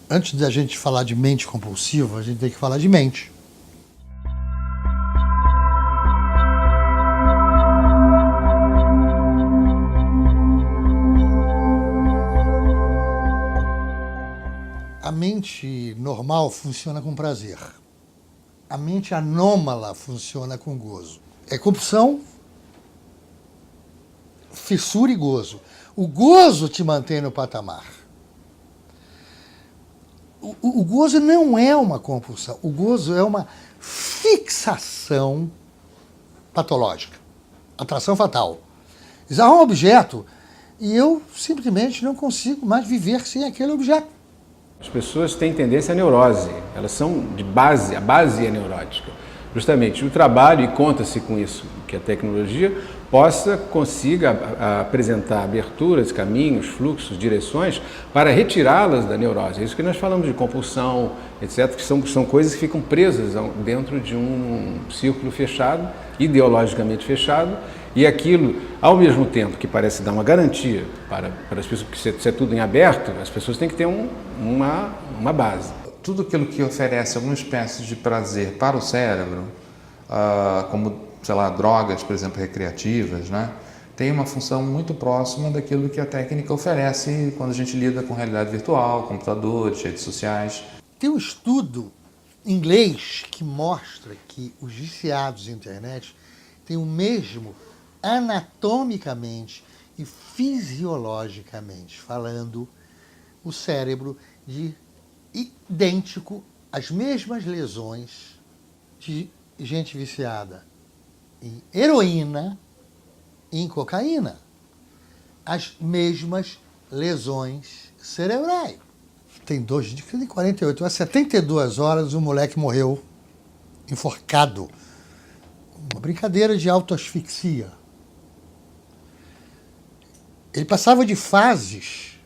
Antes da gente falar de mente compulsiva, a gente tem que falar de mente. A mente normal funciona com prazer. A mente anômala funciona com gozo. É compulsão, fissura e gozo. O gozo te mantém no patamar. O gozo não é uma compulsão. O gozo é uma fixação patológica. Atração fatal. Há um objeto e eu simplesmente não consigo mais viver sem aquele objeto. As pessoas têm tendência à neurose, elas são de base, a base é neurótica. Justamente o trabalho, e conta-se com isso, que a tecnologia consiga apresentar aberturas, caminhos, fluxos, direções para retirá-las da neurose. É isso que nós falamos de compulsão, etc., que são coisas que ficam presas dentro de um círculo fechado, ideologicamente fechado, e aquilo, ao mesmo tempo que parece dar uma garantia para as pessoas, porque se é tudo em aberto, as pessoas têm que ter uma base. Tudo aquilo que oferece alguma espécie de prazer para o cérebro, como, sei lá, drogas, por exemplo, recreativas, né, tem uma função muito próxima daquilo que a técnica oferece quando a gente lida com realidade virtual, computadores, redes sociais. Tem um estudo inglês que mostra que os viciados em internet têm o mesmo anatomicamente e fisiologicamente falando o cérebro de idêntico às mesmas lesões de gente viciada em heroína e em cocaína. As mesmas lesões cerebrais. Tem 48 horas, 72 horas, o moleque morreu enforcado. Uma brincadeira de autoasfixia. Ele passava de fases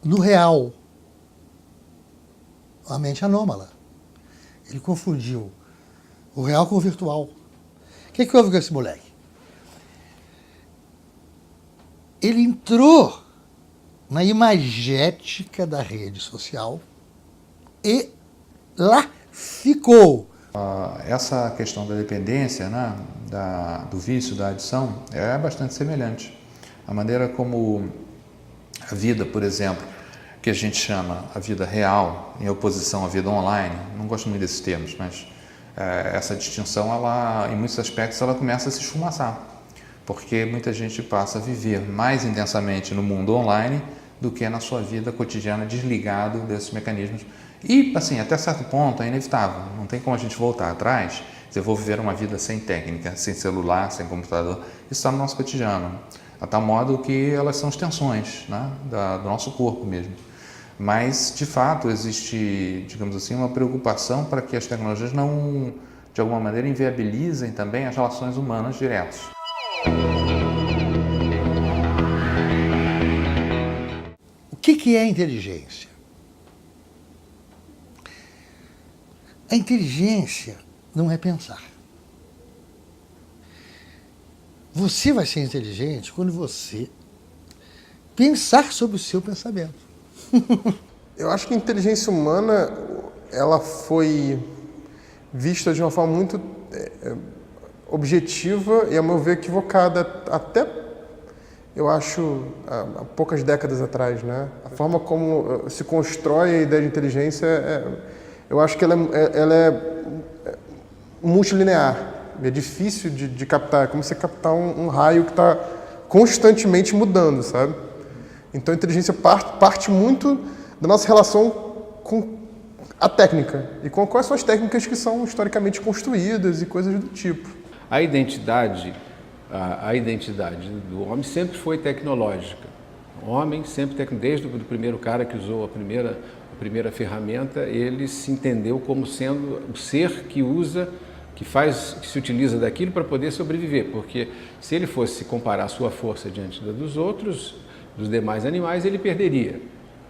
no real. A mente anômala. Ele confundiu o real com o virtual. O que houve com esse moleque? Ele entrou na imagética da rede social e lá ficou. Essa questão da dependência, né, do vício, da adição, é bastante semelhante. A maneira como a vida, por exemplo, que a gente chama a vida real, em oposição à vida online, não gosto muito desses termos, mas essa distinção, em muitos aspectos, ela começa a se esfumaçar, porque muita gente passa a viver mais intensamente no mundo online do que na sua vida cotidiana, desligado desses mecanismos. E, assim, até certo ponto é inevitável, não tem como a gente voltar atrás, se eu vou viver uma vida sem técnica, sem celular, sem computador, isso está no nosso cotidiano, a tal modo que elas são extensões, né, do nosso corpo mesmo. Mas, de fato, existe, digamos assim, uma preocupação para que as tecnologias não, de alguma maneira, inviabilizem também as relações humanas diretas. O que é inteligência? A inteligência não é pensar. Você vai ser inteligente quando você pensar sobre o seu pensamento. Eu acho que a inteligência humana ela foi vista de uma forma muito objetiva e, a meu ver, equivocada até, eu acho, há poucas décadas atrás, né? A forma como se constrói a ideia de inteligência, eu acho que ela é multilinear. É difícil de captar, é como você captar um raio que está constantemente mudando, sabe? Então a inteligência parte muito da nossa relação com a técnica e com quais são as técnicas que são historicamente construídas e coisas do tipo. A identidade do homem sempre foi tecnológica. O homem sempre, desde o primeiro cara que usou a primeira ferramenta, ele se entendeu como sendo o ser que se utiliza daquilo para poder sobreviver, porque se ele fosse comparar a sua força diante da dos outros, dos demais animais, ele perderia,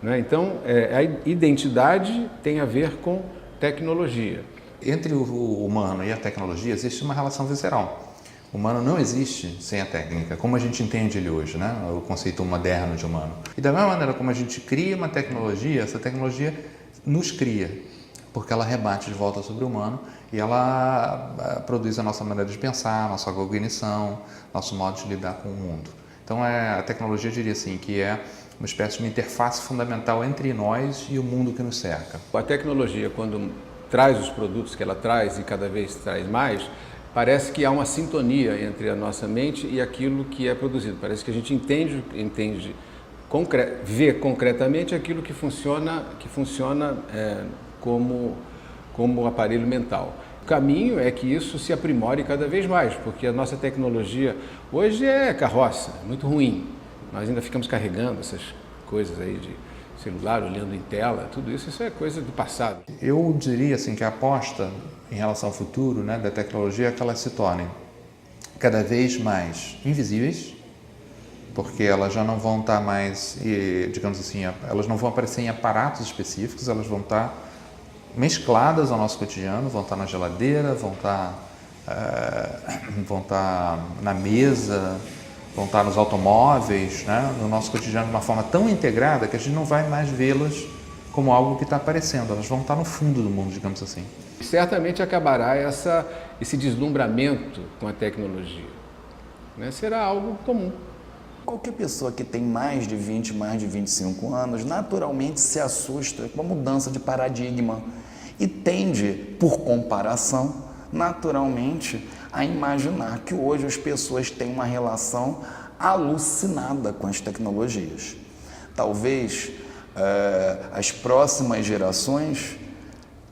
né? Então, a identidade tem a ver com tecnologia. Entre o humano e a tecnologia existe uma relação visceral. O humano não existe sem a técnica, como a gente entende ele hoje, né? O conceito moderno de humano. E da mesma maneira como a gente cria uma tecnologia, essa tecnologia nos cria, porque ela rebate de volta sobre o humano e ela produz a nossa maneira de pensar, nossa cognição, nosso modo de lidar com o mundo. Então a tecnologia, eu diria assim, que é uma espécie de uma interface fundamental entre nós e o mundo que nos cerca. A tecnologia, quando traz os produtos que ela traz e cada vez traz mais, parece que há uma sintonia entre a nossa mente e aquilo que é produzido. Parece que a gente vê concretamente aquilo que funciona como aparelho mental. O caminho é que isso se aprimore cada vez mais, porque a nossa tecnologia hoje é carroça, é muito ruim. Nós ainda ficamos carregando essas coisas aí de celular, olhando em tela, tudo isso é coisa do passado. Eu diria assim que a aposta em relação ao futuro, né, da tecnologia é que elas se tornem cada vez mais invisíveis, porque elas já não vão estar mais, digamos assim, elas não vão aparecer em aparatos específicos, elas vão estar mescladas ao nosso cotidiano, vão estar na geladeira, vão estar na mesa, vão estar nos automóveis, né, no nosso cotidiano de uma forma tão integrada que a gente não vai mais vê-las como algo que está aparecendo, elas vão estar no fundo do mundo, digamos assim. Certamente acabará esse deslumbramento com a tecnologia, né? Será algo comum. Qualquer pessoa que tem mais de 20, mais de 25 anos, naturalmente se assusta com a mudança de paradigma e tende, por comparação, naturalmente, a imaginar que hoje as pessoas têm uma relação alucinada com as tecnologias. Talvez as próximas gerações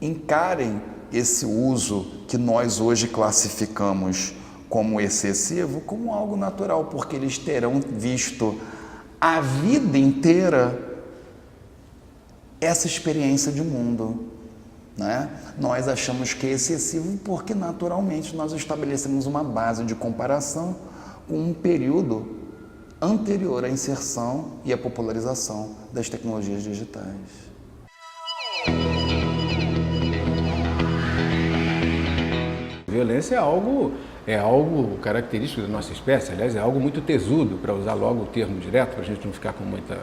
encarem esse uso que nós hoje classificamos como excessivo, como algo natural, porque eles terão visto a vida inteira essa experiência de mundo, né? Nós achamos que é excessivo porque naturalmente nós estabelecemos uma base de comparação com um período anterior à inserção e à popularização das tecnologias digitais. Violência é algo característico da nossa espécie, aliás, é algo muito tesudo, para usar logo o termo direto, para a gente não ficar com muita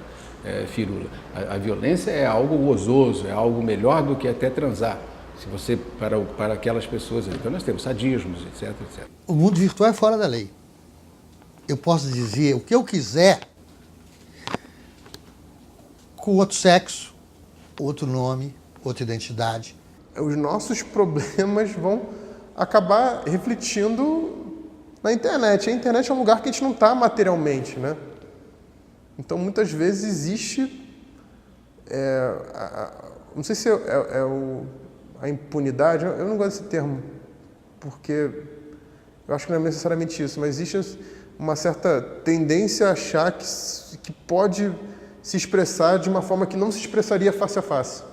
firula. A violência é algo gozoso, é algo melhor do que até transar, se você para aquelas pessoas. Então nós temos sadismos, etc, etc. O mundo virtual é fora da lei. Eu posso dizer o que eu quiser com outro sexo, outro nome, outra identidade. Os nossos problemas vão acabar refletindo na internet. A internet é um lugar que a gente não está materialmente, né? Então, muitas vezes existe, não sei se a impunidade, eu não gosto desse termo, porque eu acho que não é necessariamente isso, mas existe uma certa tendência a achar que pode se expressar de uma forma que não se expressaria face a face.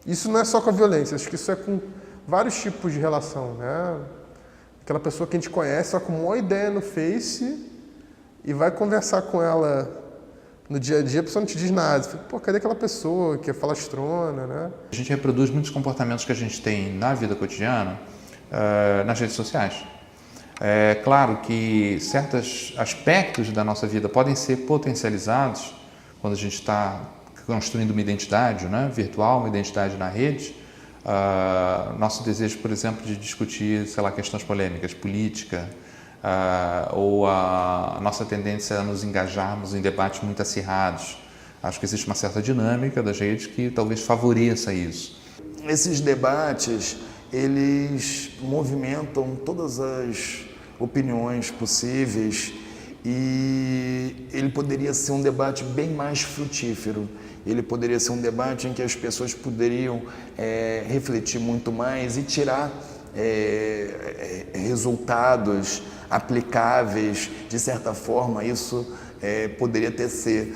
Isso não é só com a violência, acho que isso é com vários tipos de relação, né? Aquela pessoa que a gente conhece, só com uma ideia no Face e vai conversar com ela no dia a dia, a pessoa não te diz nada. Você fica, pô, cadê aquela pessoa que é falastrona, né? A gente reproduz muitos comportamentos que a gente tem na vida cotidiana nas redes sociais. É claro que certos aspectos da nossa vida podem ser potencializados quando a gente está construindo uma identidade, né, virtual, uma identidade na rede. Nosso desejo, por exemplo, de discutir, sei lá, questões polêmicas, política, ou a nossa tendência a nos engajarmos em debates muito acirrados. Acho que existe uma certa dinâmica das redes que talvez favoreça isso. Esses debates, eles movimentam todas as opiniões possíveis e ele poderia ser um debate bem mais frutífero. Ele poderia ser um debate em que as pessoas poderiam refletir muito mais e tirar resultados aplicáveis. De certa forma, isso poderia ser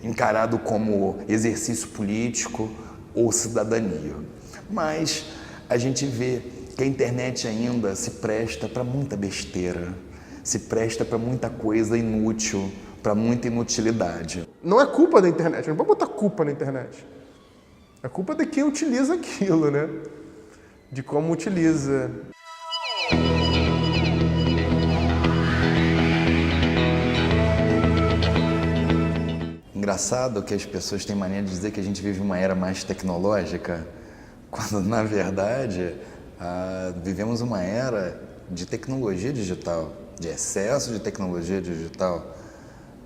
encarado como exercício político ou cidadania. Mas a gente vê que a internet ainda se presta para muita besteira, se presta para muita coisa inútil, para muita inutilidade. Não é culpa da internet, não pode botar culpa na internet. É culpa de quem utiliza aquilo, né? De como utiliza. engraçado que as pessoas têm mania de dizer que a gente vive uma era mais tecnológica, quando na verdade vivemos uma era de tecnologia digital, de excesso de tecnologia digital,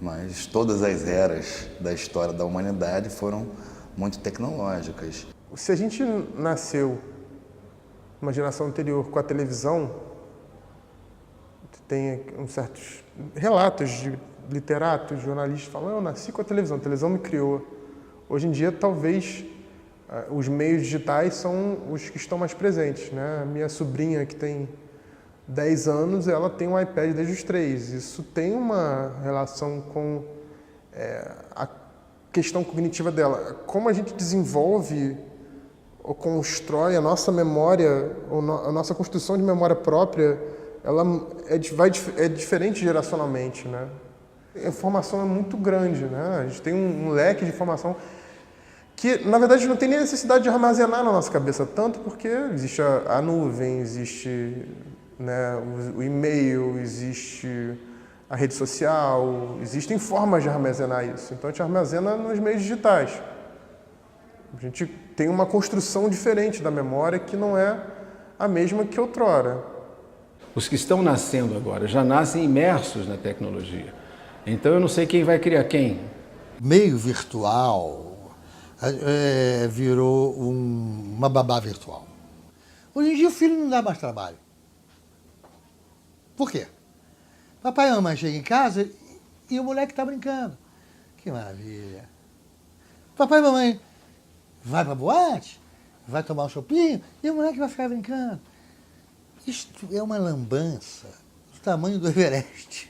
mas todas as eras da história da humanidade foram muito tecnológicas. Se a gente nasceu numa geração anterior com a televisão, tem uns certos relatos de literatos, jornalistas falam, eu nasci com a televisão me criou. Hoje em dia, talvez, os meios digitais são os que estão mais presentes, né? A minha sobrinha, que tem 10 anos, ela tem um iPad desde os 3. Isso tem uma relação com a questão cognitiva dela. Como a gente desenvolve ou constrói a nossa memória, ou a nossa construção de memória própria, ela é diferente geracionalmente, né? A informação é muito grande, né? A gente tem um leque de informação que, na verdade, não tem nem necessidade de armazenar na nossa cabeça, tanto porque existe a nuvem, existe, né, o e-mail, existe a rede social, existem formas de armazenar isso. Então, a gente armazena nos meios digitais. A gente tem uma construção diferente da memória que não é a mesma que outrora. Os que estão nascendo agora já nascem imersos na tecnologia. Então eu não sei quem vai criar quem. Meio virtual virou uma babá virtual. Hoje em dia o filho não dá mais trabalho. Por quê? Papai e mamãe chegam em casa e o moleque está brincando. Que maravilha. Papai e mamãe vai para a boate, vai tomar um chopinho e o moleque vai ficar brincando. Isto é uma lambança do tamanho do Everest.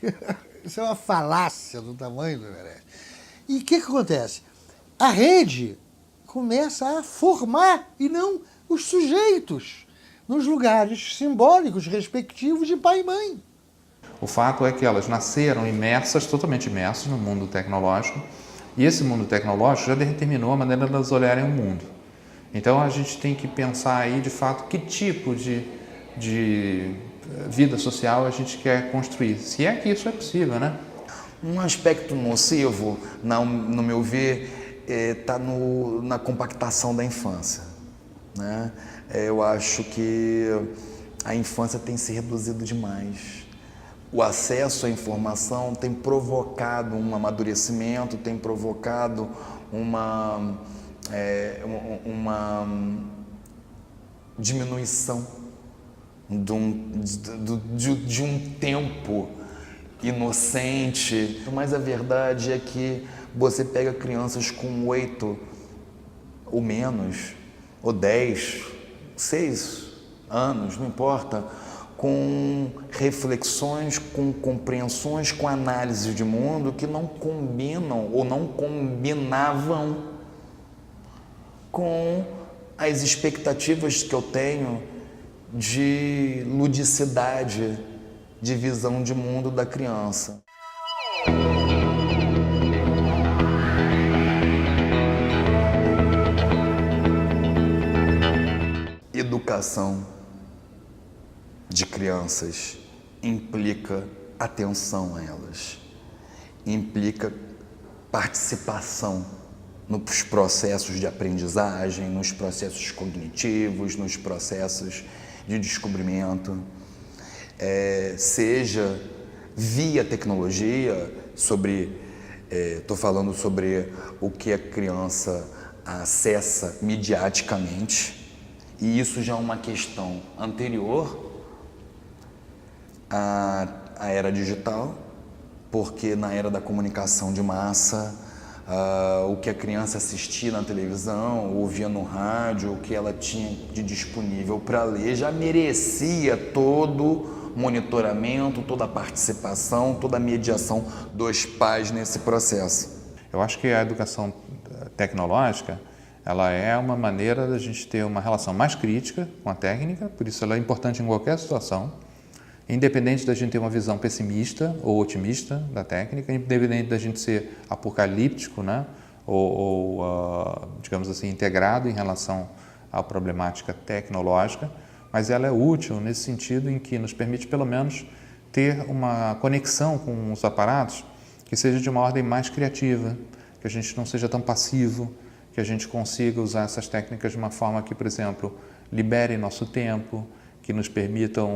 Isso é uma falácia do tamanho do Everest. E o que acontece? A rede começa a formar, e não os sujeitos, nos lugares simbólicos respectivos de pai e mãe. O fato é que elas nasceram imersas, totalmente imersas no mundo tecnológico, e esse mundo tecnológico já determinou a maneira de elas olharem o mundo. Então a gente tem que pensar aí, de fato, que tipo de vida social a gente quer construir, se é que isso é possível, né? Um aspecto nocivo, no meu ver, está na compactação da infância, né? Eu acho que a infância tem se reduzido demais. O acesso à informação tem provocado um amadurecimento, tem provocado uma diminuição de um tempo inocente. Mas a verdade é que você pega crianças com 8 ou menos, ou 10, 6 anos, não importa, com reflexões, com compreensões, com análise de mundo que não combinam ou não combinavam com as expectativas que eu tenho de ludicidade, de visão de mundo da criança. Educação de crianças implica atenção a elas, implica participação nos processos de aprendizagem, nos processos cognitivos, nos processos de descobrimento, seja via tecnologia, estou falando sobre o que a criança acessa mediaticamente, e isso já é uma questão anterior à era digital, porque na era da comunicação de massa, o que a criança assistia na televisão, ouvia no rádio, o que ela tinha de disponível para ler, já merecia todo monitoramento, toda a participação, toda a mediação dos pais nesse processo. Eu acho que a educação tecnológica, ela é uma maneira da gente ter uma relação mais crítica com a técnica, por isso ela é importante em qualquer situação, independente da gente ter uma visão pessimista ou otimista da técnica, independente da gente ser apocalíptico, né? Digamos assim, integrado em relação à problemática tecnológica, mas ela é útil nesse sentido em que nos permite, pelo menos, ter uma conexão com os aparatos que seja de uma ordem mais criativa, que a gente não seja tão passivo, que a gente consiga usar essas técnicas de uma forma que, por exemplo, libere nosso tempo, que nos permitam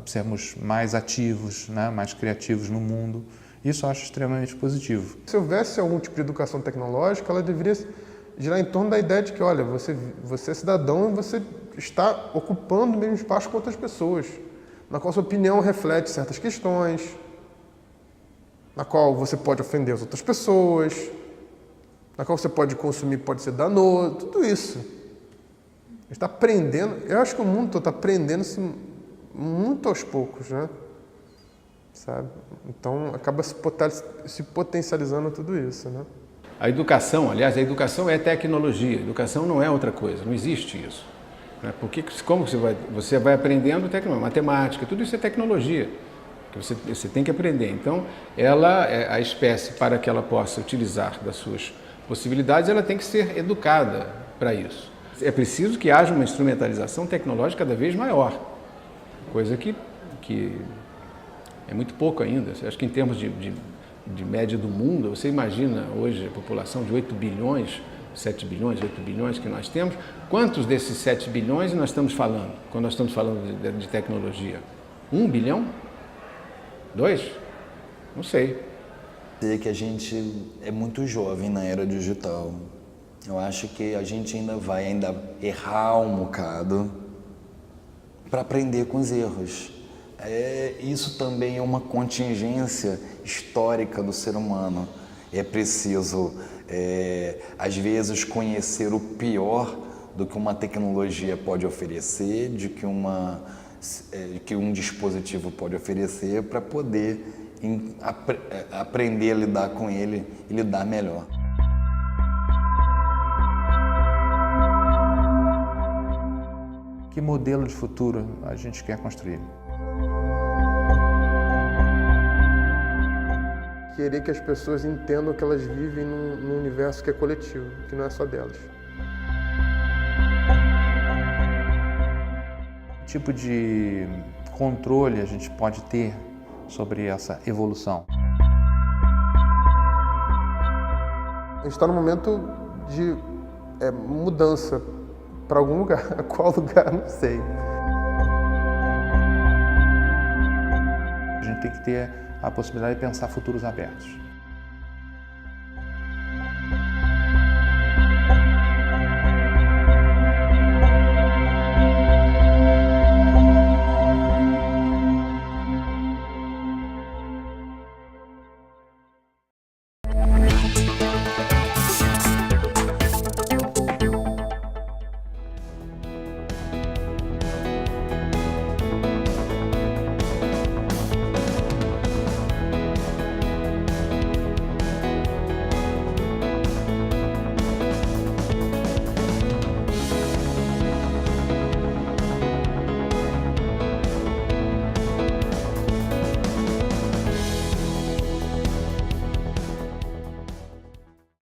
sermos mais ativos, né, mais criativos no mundo. Isso eu acho extremamente positivo. Se houvesse algum tipo de educação tecnológica, ela deveria girar em torno da ideia de que, olha, você é cidadão e você está ocupando o mesmo espaço com outras pessoas, na qual sua opinião reflete certas questões, na qual você pode ofender as outras pessoas, na qual você pode consumir, pode ser danoso, tudo isso. A gente está aprendendo, eu acho que o mundo todo está aprendendo-se muito aos poucos, né? Sabe? Então acaba se potencializando tudo isso, né? A educação, aliás, a educação é tecnologia, a educação não é outra coisa, não existe isso. Né? Porque como você vai aprendendo matemática, tudo isso é tecnologia, que você tem que aprender. Então, a espécie, para que ela possa utilizar das suas possibilidades, ela tem que ser educada para isso. É preciso que haja uma instrumentalização tecnológica cada vez maior, coisa que é muito pouco ainda. Acho que em termos de média do mundo, você imagina hoje a população de 8 bilhões, 7 bilhões, 8 bilhões que nós temos, quantos desses 7 bilhões nós estamos falando, quando nós estamos falando de tecnologia? 1 bilhão? 2? Não sei. Dizer que a gente é muito jovem na era digital. Eu acho que a gente ainda vai errar um bocado para aprender com os erros. Isso também é uma contingência histórica do ser humano. É preciso, às vezes, conhecer o pior do que uma tecnologia pode oferecer, que um dispositivo pode oferecer, para poder aprender a lidar com ele e lidar melhor. Que modelo de futuro a gente quer construir? Querer que as pessoas entendam que elas vivem num universo que é coletivo, que não é só delas. Que tipo de controle a gente pode ter sobre essa evolução? A gente está num momento de mudança para algum lugar. Qual lugar? Não sei. A gente tem que ter a possibilidade de pensar futuros abertos.